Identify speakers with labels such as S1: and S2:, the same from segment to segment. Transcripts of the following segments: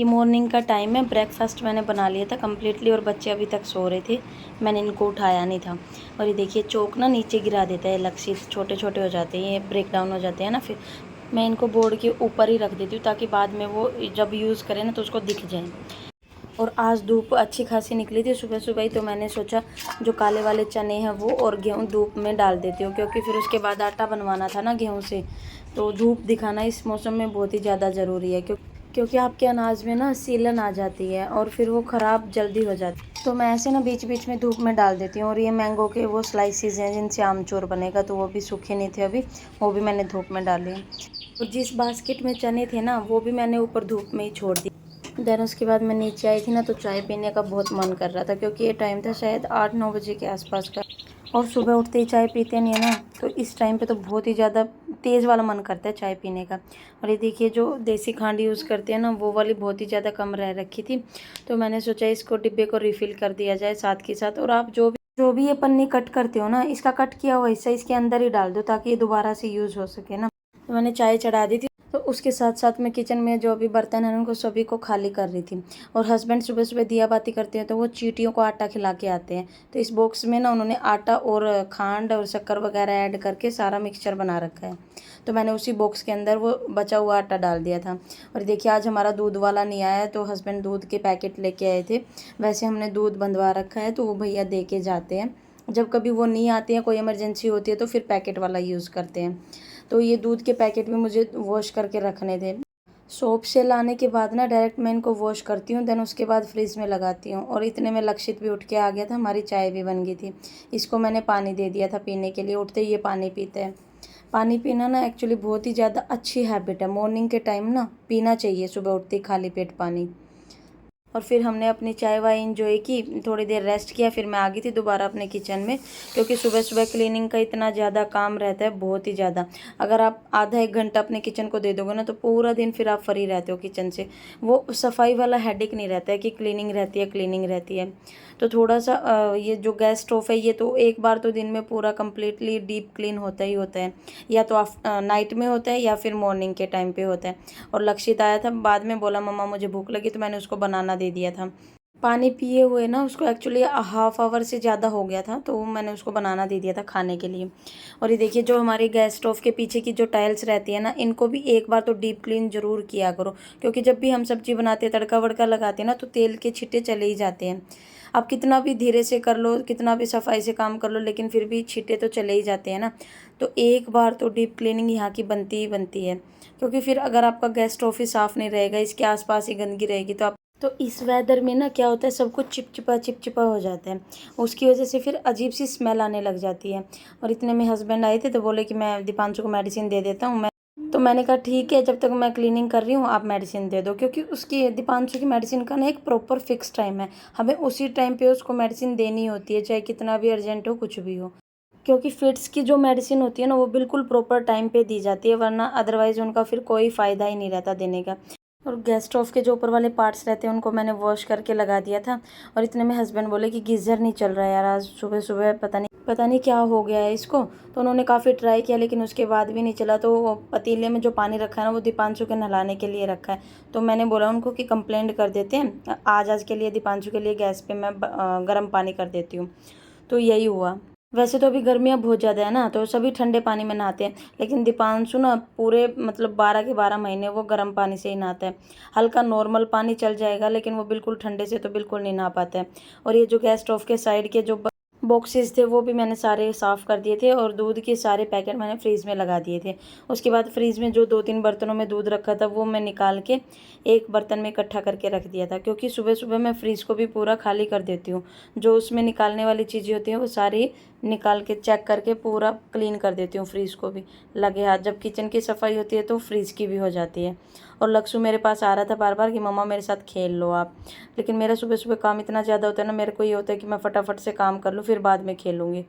S1: Morning का time है, breakfast मैंने बना लिया था कम्प्लीटली और बच्चे अभी तक सो रहे थे, मैंने इनको उठाया नहीं था। और ये देखिए चौक ना नीचे गिरा देता है, लक्षित छोटे छोटे हो जाते हैं, ये ब्रेक डाउन हो जाते हैं ना, फिर मैं इनको बोर्ड के ऊपर ही रख देती हूँ ताकि बाद में वो जब यूज़ करें ना तो उसको दिख जाए। और आज धूप अच्छी खासी निकली थी सुबह सुबह ही, तो मैंने सोचा जो काले वाले चने हैं वो और गेहूँ धूप में डाल देती हूँ, क्योंकि फिर उसके बाद आटा बनवाना था ना गेहूँ से, तो धूप दिखाना इस मौसम में बहुत ही ज़्यादा ज़रूरी है, क्योंकि आपके अनाज में ना सीलन आ जाती है और फिर वो ख़राब जल्दी हो जाती है। तो मैं ऐसे ना बीच बीच में धूप में डाल देती हूँ। और ये मैंगो के वो स्लाइसिस हैं जिनसे आमचूर बनेगा, तो वो भी सूखे नहीं थे अभी, वो भी मैंने धूप में डाले। और जिस बास्केट में चने थे ना वो भी मैंने ऊपर धूप में ही छोड़ दिए। देन उसके बाद मैं नीचे आई थी ना, तो चाय पीने का बहुत मन कर रहा था, क्योंकि ये टाइम था शायद 8-9 बजे के आसपास का। और सुबह उठते ही चाय पीते नहीं है ना, तो इस टाइम पे तो बहुत ही ज़्यादा तेज़ वाला मन करता है चाय पीने का। और ये देखिए जो देसी खांड यूज़ करते हैं ना, वो वाली बहुत ही ज़्यादा कम रह रखी थी, तो मैंने सोचा इसको डिब्बे को रिफ़िल कर दिया जाए साथ के साथ। और आप जो भी ये पन्नी कट करते हो ना, इसका कट किया हुआ हिस्सा इसके अंदर ही डाल दो ताकि ये दोबारा से यूज़ हो सके ना। तो मैंने चाय चढ़ा दी थी, तो उसके साथ साथ मैं किचन में जो भी बर्तन हैं उनको सभी को खाली कर रही थी। और हस्बैंड सुबह सुबह दिया बाती करते हैं तो वो चींटियों को आटा खिला के आते हैं, तो इस बॉक्स में ना उन्होंने आटा और खांड और शक्कर वगैरह ऐड करके सारा मिक्सचर बना रखा है, तो मैंने उसी बॉक्स के अंदर वो बचा हुआ आटा डाल दिया था। और देखिए आज हमारा दूध वाला नहीं आया है, तो हस्बैंड दूध के पैकेट लेके आए थे। वैसे हमने दूध बंधवा रखा है, तो वो भैया दे के जाते हैं, जब कभी वो नहीं आते हैं, कोई इमरजेंसी होती है तो फिर पैकेट वाला यूज़ करते हैं। तो ये दूध के पैकेट भी मुझे वॉश करके रखने थे। शॉप से लाने के बाद ना डायरेक्ट मैं इनको वॉश करती हूँ, देन उसके बाद फ्रिज में लगाती हूँ। और इतने में लक्षित भी उठ के आ गया था, हमारी चाय भी बन गई थी। इसको मैंने पानी दे दिया था पीने के लिए, उठते ही ये पानी पीते हैं। पानी पीना ना एक्चुअली बहुत ही ज़्यादा अच्छी हैबिट है, मॉर्निंग के टाइम ना पीना चाहिए सुबह उठते ही खाली पेट पानी। और फिर हमने अपनी चाय वाय इंजॉय की, थोड़ी देर रेस्ट किया, फिर मैं आ गई थी दोबारा अपने किचन में, क्योंकि सुबह सुबह क्लीनिंग का इतना ज़्यादा काम रहता है, बहुत ही ज़्यादा। अगर आप आधा 1 घंटा अपने किचन को दे दोगे ना, तो पूरा दिन फिर आप फ्री रहते हो किचन से, वो सफाई वाला हेडेक नहीं रहता है कि क्लीनिंग रहती है। तो थोड़ा सा ये जो गैस स्टोव है ये तो एक बार तो दिन में पूरा कम्प्लीटली डीप क्लीन होता ही होता है, या तो नाइट में होता है या फिर मॉर्निंग के टाइम पे होता है। और लक्षित आया था, बाद में बोला मम्मा मुझे भूख लगी, तो मैंने उसको बनाना दे दिया था। पानी पिए हुए ना उसको एक्चुअली हाफ आवर से ज़्यादा हो गया था, तो मैंने उसको बनाना दे दिया था खाने के लिए। और ये देखिए जो हमारे गैस स्टोव के पीछे की जो टाइल्स रहती है ना, इनको भी एक बार तो डीप क्लीन ज़रूर किया करो, क्योंकि जब भी हम सब्जी बनाते हैं तड़का वड़का लगाते हैं ना, तो तेल के छिट्टे चले ही जाते हैं। आप कितना भी धीरे से कर लो, कितना भी सफाई से काम कर लो, लेकिन फिर भी छिट्टे तो चले ही जाते हैं ना। तो एक बार तो डीप क्लीनिंग यहाँ की बनती ही बनती है, क्योंकि फिर अगर आपका गैस स्टोव ही साफ़ नहीं रहेगा, इसके आसपास ही गंदगी रहेगी, तो इस वेदर में ना क्या होता है, सब कुछ चिपचिपा हो जाता है, उसकी वजह से फिर अजीब सी स्मेल आने लग जाती है। और इतने में हस्बैंड आए थे, तो बोले कि मैं दीपांशु को मेडिसिन दे देता हूँ। तो मैंने कहा ठीक है, जब तक मैं क्लीनिंग कर रही हूँ आप मेडिसिन दे दो, क्योंकि उसकी दीपांशु की मेडिसिन का ना एक प्रॉपर फिक्स टाइम है, हमें उसी टाइम पे उसको मेडिसिन देनी होती है, चाहे कितना भी अर्जेंट हो, कुछ भी हो। क्योंकि फिट्स की जो मेडिसिन होती है ना, वो बिल्कुल प्रॉपर टाइम पे दी जाती है, वरना अदरवाइज़ उनका फिर कोई फ़ायदा ही नहीं रहता देने का। और गैस स्टोव के जो ऊपर वाले पार्ट्स रहते हैं उनको मैंने वॉश करके लगा दिया था। और इतने में हस्बैंड बोले कि गीज़र नहीं चल रहा है यार, आज सुबह सुबह पता नहीं क्या हो गया है इसको। तो उन्होंने काफ़ी ट्राई किया, लेकिन उसके बाद भी नहीं चला। तो वो पतीले में जो पानी रखा है ना, वो दीपांशु के नहलाने के लिए रखा है। तो मैंने बोला उनको कि कंप्लेंट कर देते हैं, आज के लिए दीपांशु के लिए गैस पे मैं गर्म पानी कर देती हूँ। तो यही हुआ। वैसे तो अभी गर्मियाँ बहुत ज़्यादा है ना, तो सभी ठंडे पानी में नहाते हैं, लेकिन दीपांशु ना पूरे मतलब 12 के 12 महीने वो गर्म पानी से ही नहाता है। हल्का नॉर्मल पानी चल जाएगा, लेकिन वो बिल्कुल ठंडे से तो बिल्कुल नहीं नहा पाता है। और ये जो गैस स्टोव के साइड के जो बॉक्सेस थे वो भी मैंने सारे साफ़ कर दिए थे, और दूध के सारे पैकेट मैंने फ्रीज़ में लगा दिए थे। उसके बाद फ्रीज़ में जो 2-3 बर्तनों में दूध रखा था वो मैं निकाल के एक बर्तन में इकट्ठा करके रख दिया था, क्योंकि सुबह सुबह मैं फ्रीज़ को भी पूरा खाली कर देती हूँ। जो उसमें निकालने वाली चीज़ें होती हैं वो सारी निकाल के चेक करके पूरा क्लीन कर देती हूँ, फ्रीज़ को भी लगे हाथ। जब किचन की सफाई होती है तो फ्रीज़ की भी हो जाती है। और लक्ष्य मेरे पास आ रहा था बार बार कि मम्मा मेरे साथ खेल लो आप, लेकिन मेरा सुबह सुबह काम इतना ज़्यादा होता है ना, मेरे को ये होता है कि मैं फटाफट से काम कर लूँ, फिर बाद में खेलूँगी।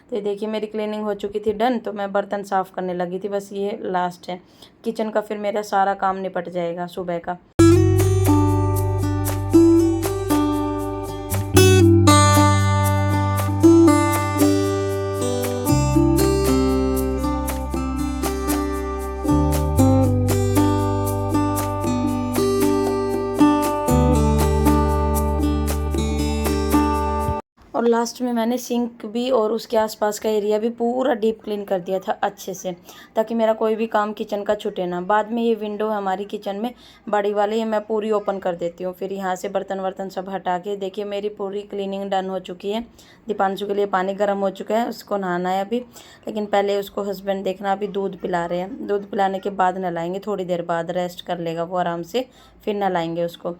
S1: तो ये देखिए मेरी क्लीनिंग हो चुकी थी डन, तो मैं बर्तन साफ़ करने लगी थी, बस ये लास्ट है किचन का, फिर मेरा सारा काम निपट जाएगा सुबह का। लास्ट में मैंने सिंक भी और उसके आसपास का एरिया भी पूरा डीप क्लीन कर दिया था अच्छे से, ताकि मेरा कोई भी काम किचन का छूटे ना। बाद में ये विंडो है हमारी किचन में बड़ी वाली, ये मैं पूरी ओपन कर देती हूँ। फिर यहाँ से बर्तन वर्तन सब हटा के देखिए मेरी पूरी क्लीनिंग डन हो चुकी है। दीपांशु के लिए पानी गर्म हो चुका है, उसको नहाना है अभी, लेकिन पहले उसको हस्बैंड देखना अभी दूध पिला रहे हैं। दूध पिलाने के बाद नहलाएंगे, थोड़ी देर बाद रेस्ट कर लेगा वो आराम से, फिर नहलाएंगे उसको।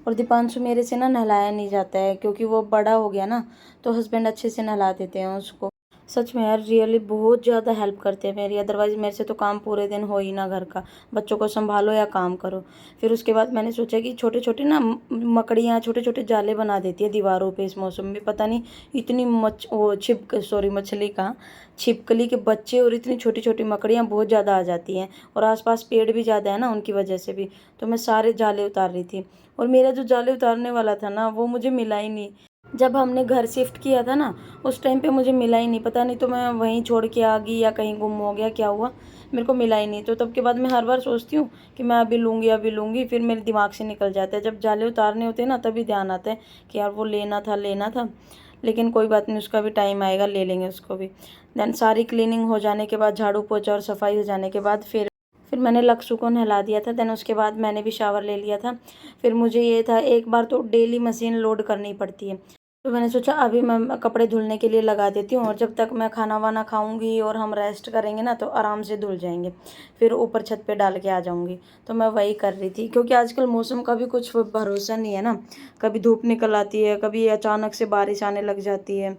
S1: और दीपांशु मेरे से ना नहलाया नहीं जाता है क्योंकि वो बड़ा हो गया ना, तो हस्बैंड अच्छे से नहला देते हैं उसको। सच में यार रियली बहुत ज़्यादा हेल्प करते हैं मेरी, अदरवाइज़ मेरे से तो काम पूरे दिन हो ही ना घर का, बच्चों को संभालो या काम करो। फिर उसके बाद मैंने सोचा कि छोटे छोटे ना मकड़ियाँ छोटे छोटे जाले बना देती है दीवारों पे इस मौसम में, पता नहीं इतनी मछली का छिपकली के बच्चे और इतनी छोटी छोटी मकड़ियाँ बहुत ज़्यादा आ जाती हैं, और आसपास पेड़ भी ज़्यादा है ना उनकी वजह से भी। तो मैं सारे जाले उतार रही थी, और मेरा जो जाले उतारने वाला था ना वो मुझे मिला ही नहीं। जब हमने घर शिफ्ट किया था ना उस टाइम पे मुझे मिला ही नहीं, पता नहीं तो मैं वहीं छोड़ के आ गई या कहीं गुम हो गया, क्या हुआ मेरे को मिला ही नहीं। तो तब के बाद मैं हर बार सोचती हूँ कि मैं अभी लूँगी, फिर मेरे दिमाग से निकल जाता है। जब जाले उतारने होते हैं ना तभी ध्यान आता है कि यार वो लेना था, लेकिन कोई बात नहीं, उसका भी टाइम आएगा, ले लेंगे उसको भी। देन सारी क्लीनिंग हो जाने के बाद, झाड़ू पोछा और सफाई हो जाने के बाद फिर मैंने लक्ष्य को नहला दिया था। देन उसके बाद मैंने भी शावर ले लिया था। फिर मुझे ये था, एक बार तो डेली मशीन लोड करनी पड़ती है, तो मैंने सोचा अभी मैं कपड़े धुलने के लिए लगा देती हूँ, और जब तक मैं खाना वाना खाऊंगी और हम रेस्ट करेंगे ना तो आराम से धुल जाएंगे, फिर ऊपर छत पे डाल के आ जाऊंगी। तो मैं वही कर रही थी, क्योंकि आजकल मौसम का भी कुछ भरोसा नहीं है ना, कभी धूप निकल आती है, कभी अचानक से बारिश आने लग जाती है।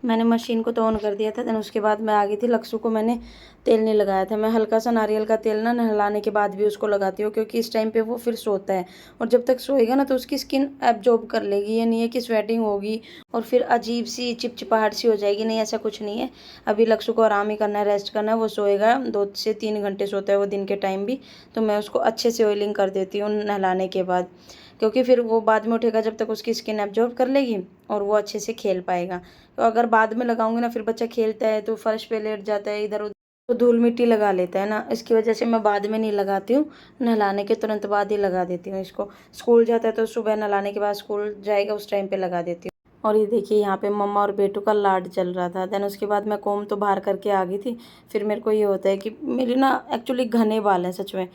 S1: मैंने मशीन को तो ऑन कर दिया था। देन उसके बाद मैं आ गई थी, लक्ष्य को मैंने तेल नहीं लगाया था। मैं हल्का सा नारियल का तेल ना नहलाने के बाद भी उसको लगाती हूँ, क्योंकि इस टाइम पे वो फिर सोता है, और जब तक सोएगा ना तो उसकी स्किन एब्जॉर्ब कर लेगी। ये नहीं है कि स्वेटिंग होगी और फिर अजीब सी चिपचिपाहट सी हो जाएगी, नहीं ऐसा कुछ नहीं है। अभी लक्ष्य को आराम ही करना है, रेस्ट करना है, वो सोएगा, 2 से 3 घंटे सोता है वो दिन के टाइम भी। तो मैं उसको अच्छे से ऑयलिंग कर देती हूँ नहलाने के बाद, क्योंकि फिर वो बाद में उठेगा जब तक उसकी स्किन एब्जॉर्ब कर लेगी और वो अच्छे से खेल पाएगा। तो अगर बाद में लगाऊंगी ना, फिर बच्चा खेलता है तो फर्श पे लेट जाता है, इधर उधर तो धूल मिट्टी लगा लेता है ना, इसकी वजह से मैं बाद में नहीं लगाती हूँ, नहलाने के तुरंत बाद ही लगा देती हूँ इसको। स्कूल जाता है तो सुबह नहलाने के बाद स्कूल जाएगा उस टाइम पे लगा देती हूँ। और ये देखिए यहाँ पे मम्मा और बेटू का लाड चल रहा था। देन उसके बाद मैं कोम तो बाहर करके आ गई थी। फिर मेरे को ये होता है कि मेरे ना एक्चुअली घने बाल हैं, सच में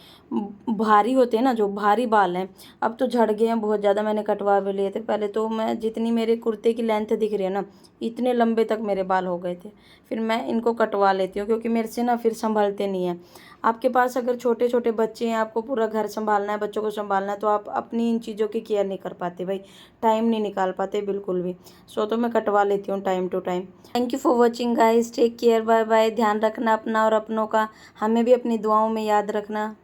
S1: भारी होते हैं ना, जो भारी बाल हैं, अब तो झड़ गए हैं बहुत ज़्यादा, मैंने कटवा भी लिए थे। पहले तो मैं जितनी मेरे कुर्ते की लेंथ दिख रही है ना, इतने लंबे तक मेरे बाल हो गए थे। फिर मैं इनको कटवा लेती हूँ, क्योंकि मेरे से ना फिर संभलते नहीं हैं। आपके पास अगर छोटे छोटे बच्चे हैं, आपको पूरा घर संभालना है, बच्चों को संभालना है, तो आप अपनी इन चीज़ों की केयर नहीं कर पाते भाई, टाइम नहीं निकाल पाते बिल्कुल भी। सो तो मैं कटवा लेती हूँ time to time. Thank you for watching guys, take care, bye bye. ध्यान रखना अपना और अपनों का, हमें भी अपनी दुआओं में याद रखना।